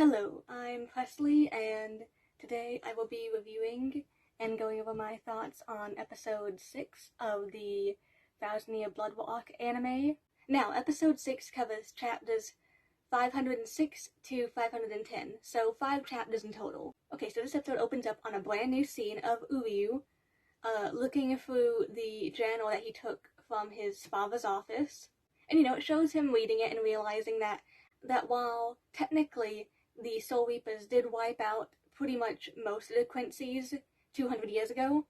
Hello, I'm Presley, and today I will be reviewing and going over my thoughts on episode 6 of the Thousand Year Blood Walk anime. Now, episode 6 covers chapters 506 to 510, so 5 chapters in total. Okay, so this episode opens up on a brand new scene of Uryu looking through the journal that he took from his father's office. And it shows him reading it and realizing that while technically the Soul Reapers did wipe out pretty much most of the Quincy's 200 years ago,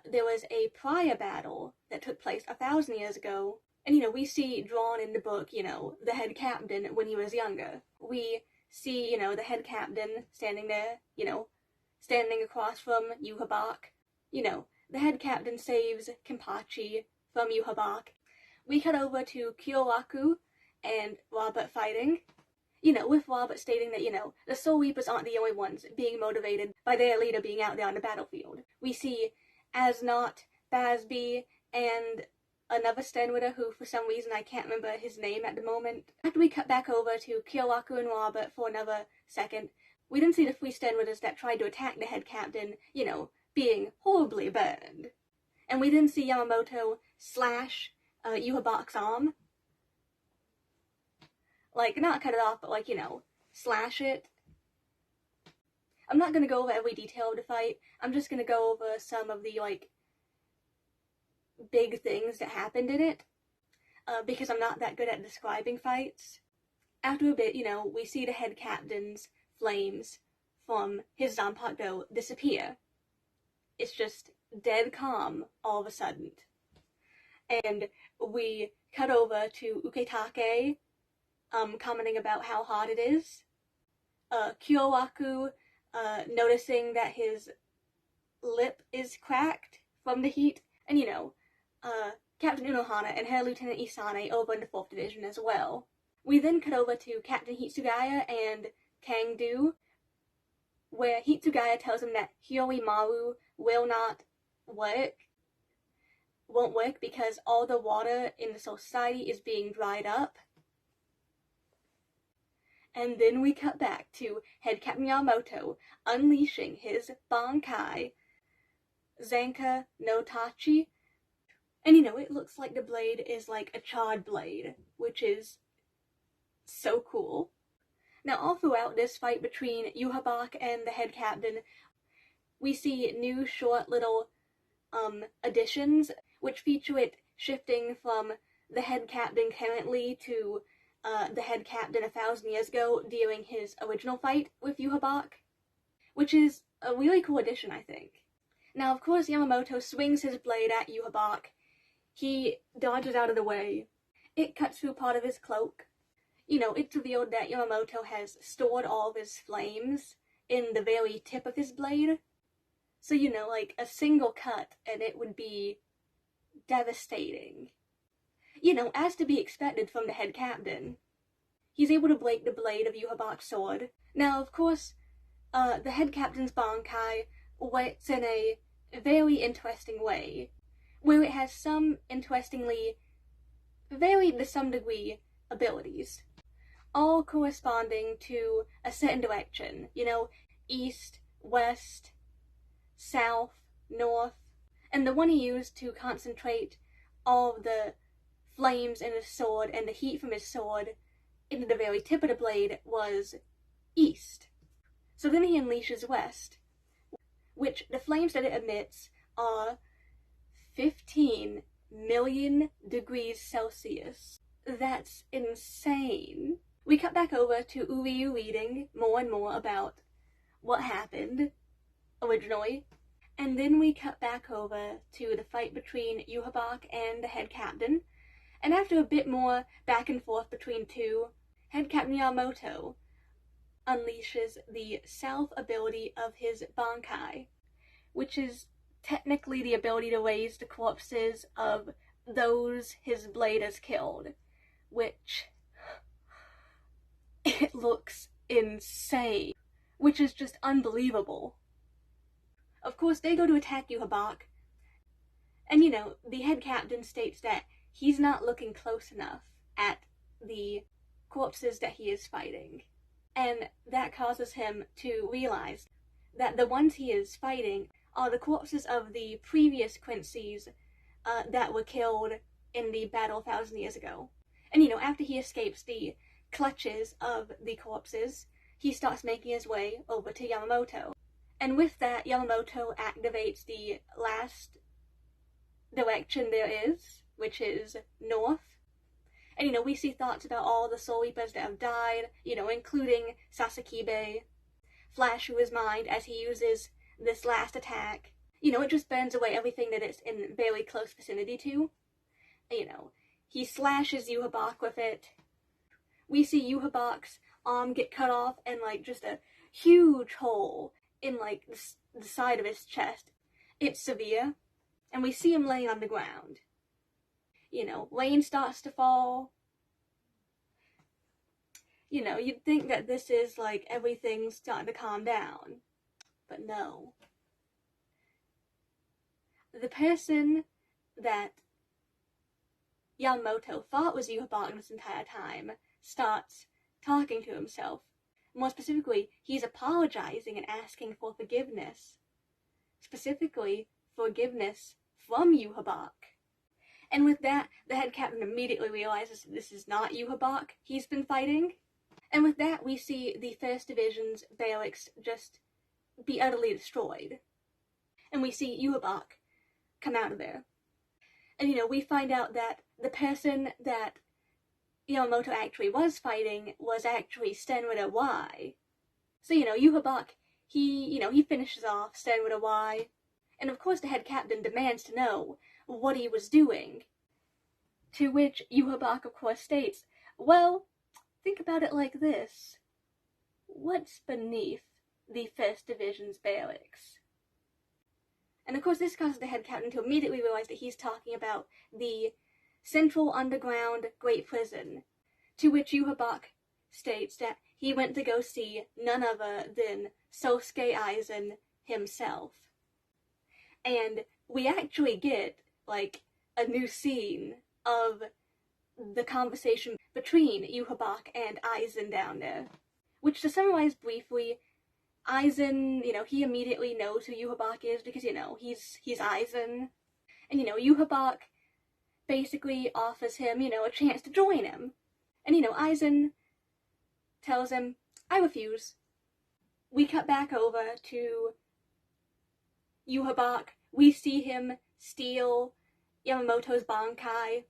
there was a prior battle that took place 1,000 years ago. And we see drawn in the book, the head captain when he was younger. We see, the head captain standing there, standing across from Yuhabak. The head captain saves Kenpachi from Yuhabak. We cut over to Kyoraku and Robert fighting. With Robert stating that, the Soul Reapers aren't the only ones being motivated by their leader being out there on the battlefield. We see Asnot, Basby, and another Stenwitter who, for some reason, I can't remember his name at the moment. After we cut back over to Kyoraku and Robert for another second, we then see the 3 Stenwitters that tried to attack the head captain, being horribly burned. And we then see Yamamoto slash Yuhabak's arm. Not cut it off, but slash it. I'm not gonna go over every detail of the fight. I'm just gonna go over some of the, big things that happened in it. Because I'm not that good at describing fights. After a bit, we see the head captain's flames from his Zanpakuto disappear. It's just dead calm all of a sudden. And we cut over to Uketake, commenting about how hot it is. Kyoraku, noticing that his lip is cracked from the heat. And, Captain Unohana and her Lieutenant Isane over in the 4th Division as well. We then cut over to Captain Hitsugaya and Kangdu, where Hitsugaya tells him that Hyoimaru won't work because all the water in the Soul Society is being dried up. And then we cut back to Head Captain Yamamoto unleashing his Bankai, Zanka no Tachi. And it looks like the blade is like a charred blade, which is so cool. Now, all throughout this fight between Yuhabak and the head captain, we see new short little additions, which feature it shifting from the head captain currently to the head captain 1,000 years ago during his original fight with Yuhabak, which is a really cool addition, I think. Now, of course, Yamamoto swings his blade at Yuhabak. He dodges out of the way. It cuts through part of his cloak. It's revealed that Yamamoto has stored all of his flames in the very tip of his blade. So, a single cut and it would be devastating. As to be expected from the head captain. He's able to break the blade of Yuhabak's sword. Now, of course, the head captain's Bankai works in a very interesting way, where it has some interestingly, varied to some degree, abilities, all corresponding to a certain direction, east, west, south, north, and the one he used to concentrate all of the flames in his sword and the heat from his sword into the very tip of the blade was east. So then he unleashes west, which the flames that it emits are 15 million degrees Celsius. That's insane. We cut back over to Uryu reading more and more about what happened originally, and then we cut back over to the fight between Yuhabak and the head captain, and after a bit more back and forth between two, Head Captain Yamamoto unleashes the self ability of his Bankai, which is technically the ability to raise the corpses of those his blade has killed, which it looks insane, which is just unbelievable. Of course, they go to attack Yuhabak, and the head captain states that he's not looking close enough at the corpses that he is fighting. and that causes him to realize that the ones he is fighting are the corpses of the previous Quincy's that were killed in the battle 1,000 years ago. And after he escapes the clutches of the corpses, he starts making his way over to Yamamoto. And with that, Yamamoto activates the last direction there is, which is north. And we see thoughts about all the Soul Reapers that have died, including Sasakibe, flash through his mind as he uses this last attack. It just burns away everything that it's in very close vicinity to. He slashes Yhwach with it. We see Yhwach's arm get cut off and just a huge hole in the side of his chest. It's severe. And we see him laying on the ground. Rain starts to fall. You'd think that this is everything's starting to calm down. But no. The person that Yamamoto thought was Yhwach this entire time starts talking to himself. More specifically, he's apologizing and asking for forgiveness. Specifically, forgiveness from Yhwach. And with that, the head captain immediately realizes that this is not Yhwach he's been fighting. And with that, we see the 1st Division's barracks just be utterly destroyed. And we see Yhwach come out of there. And we find out that the person that Yamamoto actually was fighting was actually Stenritter Y. So, Yhwach, he finishes off Stenritter Y. And of course the head captain demands to know what he was doing. To which Yhwach, of course, states, well, think about it like this. What's beneath the 1st Division's barracks? And of course this causes the head captain to immediately realize that he's talking about the Central Underground Great Prison, to which Yhwach states that he went to go see none other than Sosuke Aizen himself. And we actually get, a new scene of the conversation between Yhwach and Aizen down there. Which, to summarize briefly, Aizen, he immediately knows who Yhwach is because, he's Aizen. And, Yhwach basically offers him, a chance to join him. And, Aizen tells him, I refuse. We cut back over to Yhwach. We see him steal Yamamoto's Bankai.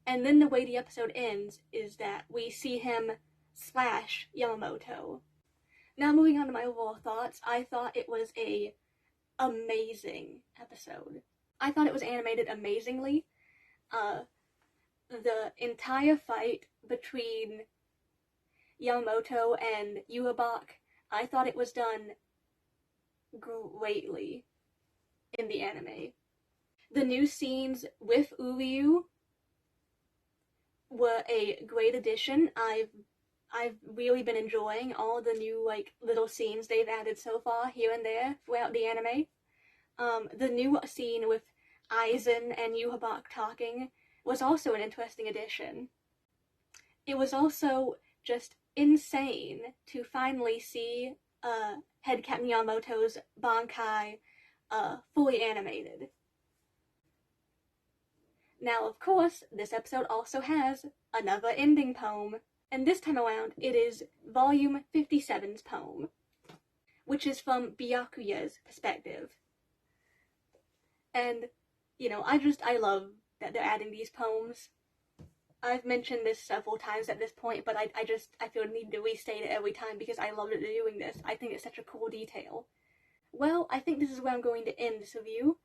And then the way the episode ends is that we see him slash Yamamoto. Now moving on to my overall thoughts, I thought it was a amazing episode. I thought it was animated amazingly. The entire fight between Yamamoto and Yhwach, I thought it was done greatly in the anime. The new scenes with Uryu were a great addition. I've really been enjoying all the new little scenes they've added so far here and there throughout the anime. The new scene with Aizen and Yhwach talking was also an interesting addition. It was also just insane to finally see Head Captain Yamamoto's Bankai fully animated. Now, of course, this episode also has another ending poem, and this time around it is Volume 57's poem, which is from Byakuya's perspective. And, I love that they're adding these poems. I've mentioned this several times at this point, but I feel the need to restate it every time because I love that they're doing this. I think it's such a cool detail. Well, I think this is where I'm going to end this review.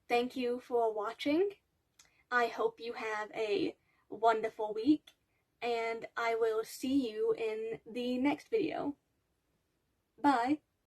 Thank you for watching. I hope you have a wonderful week, and I will see you in the next video. Bye!